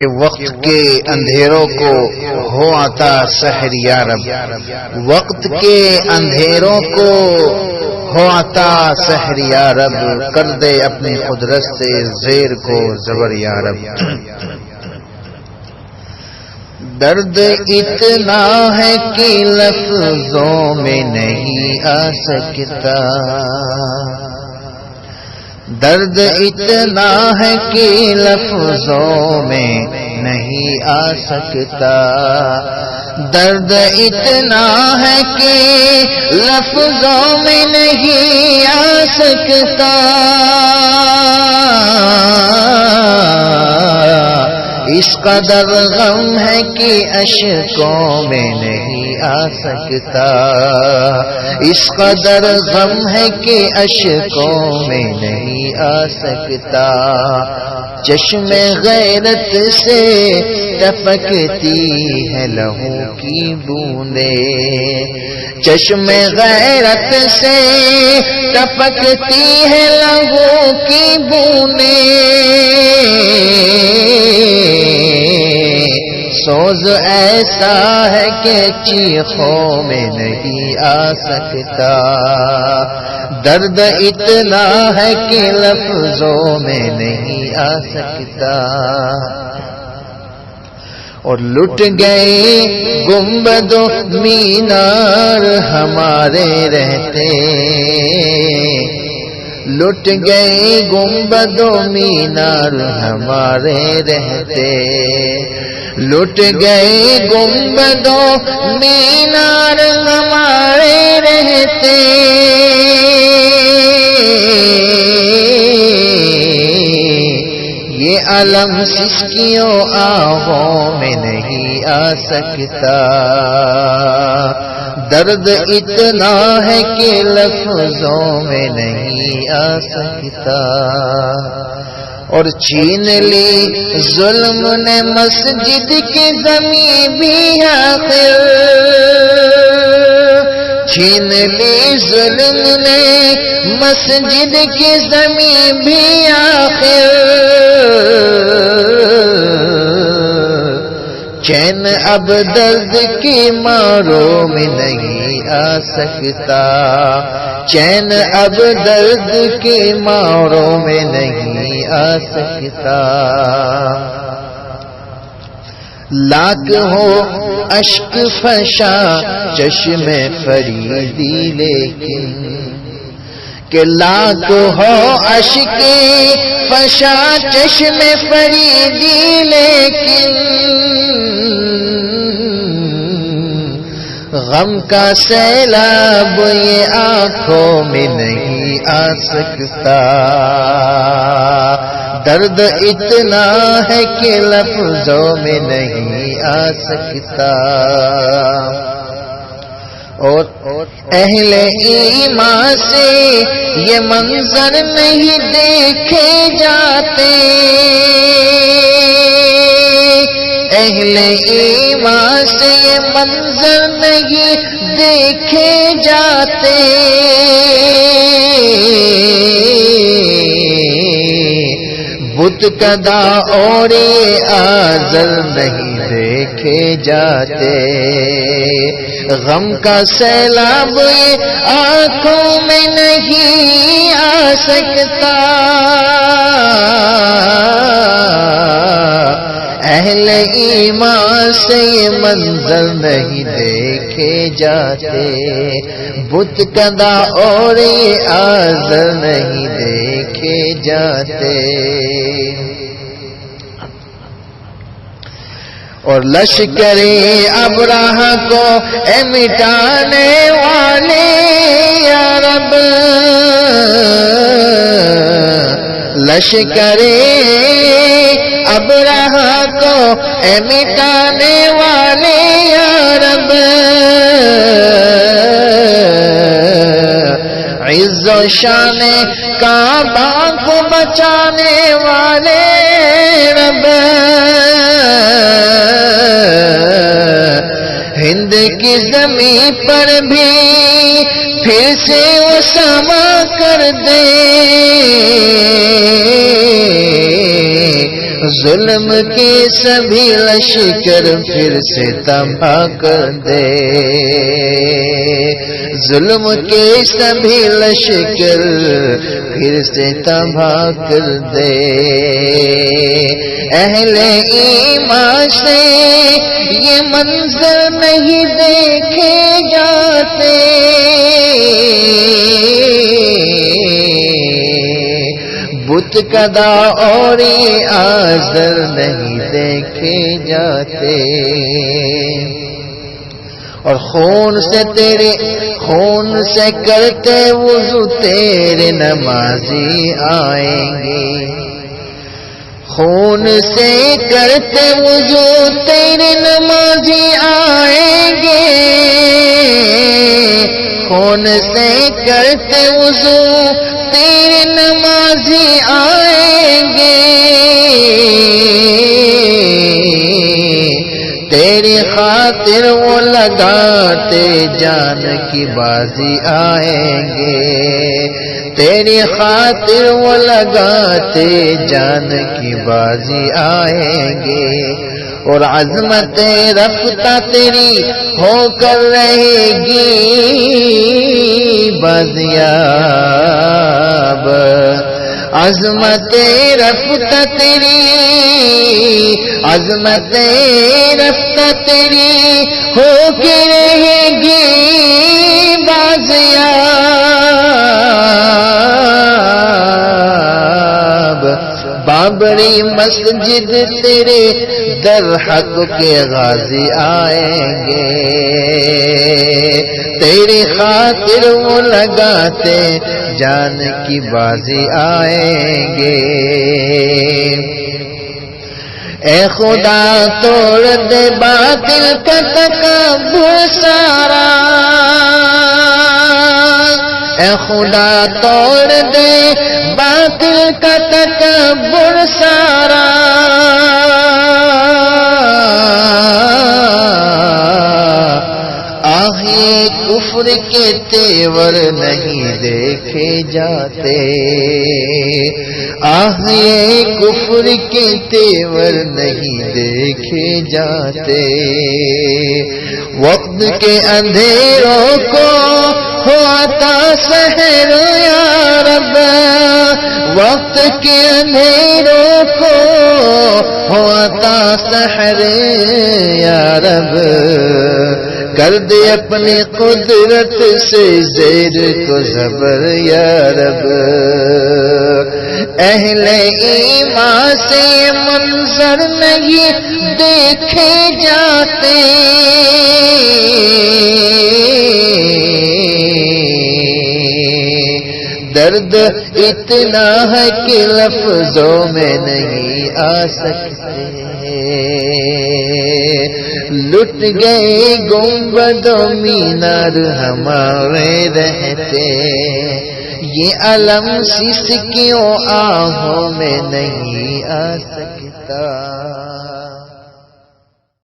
کہ وقت کے اندھیروں کو ہو عطا سحر یا رب، وقت کے اندھیروں کو ہو عطا سحر یا رب، کر دے اپنی قدرت سے زیر کو زبر یا رب۔ درد اتنا ہے کہ لفظوں میں نہیں آ سکتا، درد اتنا ہے کہ لفظوں میں نہیں آ سکتا، درد اتنا ہے کہ لفظوں میں نہیں آ سکتا، اس قدر غم ہے کہ اشکوں میں نہیں آ سکتا، اس قدر غم ہے کہ اشکوں میں نہیں آ سکتا، چشم غیرت سے ٹپکتی ہے لہو کی بوندیں، چشم غیرت سے ٹپکتی ہے لہو کی بوندیں، سوز ایسا ہے کہ چیخوں میں نہیں آ سکتا، درد اتنا ہے کہ لفظوں میں نہیں آ سکتا، اور لٹ گئے گنبد و مینار ہمارے رہتے، لٹ گئے گنبد و مینار ہمارے رہتے، لٹ گئے گنبد و مینار ہمارے رہتے، یہ علم سسکیوں آہوں میں نہیں آ سکتا، درد اتنا ہے کہ لفظوں میں نہیں آ سکتا، اور چھین لی ظلم نے مسجد کی زمین بھی آخر، چھین لی ظلم نے مسجد کی زمین بھی آخر، چین اب درد کی ماروں میں نہیں آ سکتا، چین اب درد کی ماروں میں نہیں آ سکتا، لاکھ ہو اشک فشا چشم فریدی لیکن، کہ لاکھ ہو اشک فشا چشم فریدی لیکن، غم کا سیلاب یہ آنکھوں میں نہیں آ سکتا، درد اتنا ہے کہ لفظوں میں نہیں آ سکتا، اور اہل ایمان سے یہ منظر نہیں دیکھے جاتے، اہل ایمان سے یہ منظر نہیں دیکھے جاتے، بت کدا اور آزر نہیں دیکھے جاتے، غم کا سیلاب یہ آنکھوں میں نہیں آ سکتا، اہل ایمان سے یہ منظر نہیں دیکھے جاتے، بت کدا اور یہ آزر نہیں دیکھے جاتے، اور لشکر ابراہ کو اے مٹانے والے یا رب، لشکر ابراہ کو اے مٹانے والے یا رب، عز و شان کعبہ کو بچانے والے رب، ہند کی زمین پر بھی پھر سے وہ سما کر دے، ظلم کے سبھی لشکر پھر سے تباہ کر دے، ظلم کے سبھی لشکر پھر سے تباہ کر دے۔ اہل ایمان سے یہ منظر نہیں دیکھے جاتے، بت کدا اور یہ آزر نہیں دیکھے جاتے، اور خون سے تیرے خون سے کرتے وضو تیرے نمازی آئیں گے، خون سے کرتے وضو تیرے نمازی آئیں گے، خون سے کرتے وضو تیرے نمازی آئیں گے، تیری خاطر وہ لگاتے جان کی بازی آئیں گے، تیری خاطر وہ لگاتے جان کی بازی آئیں گے، اور عظمت رفتہ تیری ہو کر رہے گی بازیاب، عظمت رفتہ تیری، عظمت رفتہ تیری ہو کے رہے گی بازیاب، بابری مسجد تیرے در حق کے غازی آئیں گے، تیری خاطر وہ لگاتے جان کی بازی آئیں گے۔ اے خدا توڑ دے باطل کا تکبر سارا، اے خدا توڑ دے باطل کا تکبر سارا، آہے کفر کے تیور نہیں دیکھے جاتے، آہے کفر کے تیور نہیں دیکھے جاتے، وقت کے اندھیروں کو ہو عطا سحر یا رب، وقت کے اندھیروں کو ہو عطا سحر یا رب، کر دے اپنی قدرت سے زیر کو زبر یا رب، اہل ایمان سے منظر نہیں دیکھے جاتے، درد اتنا ہے کہ لفظوں میں نہیں آ سکتے، لٹ گئے گنبد و مینار ہمارے رہتے، یہ علم سس کیوں آہوں میں نہیں آ سکتا۔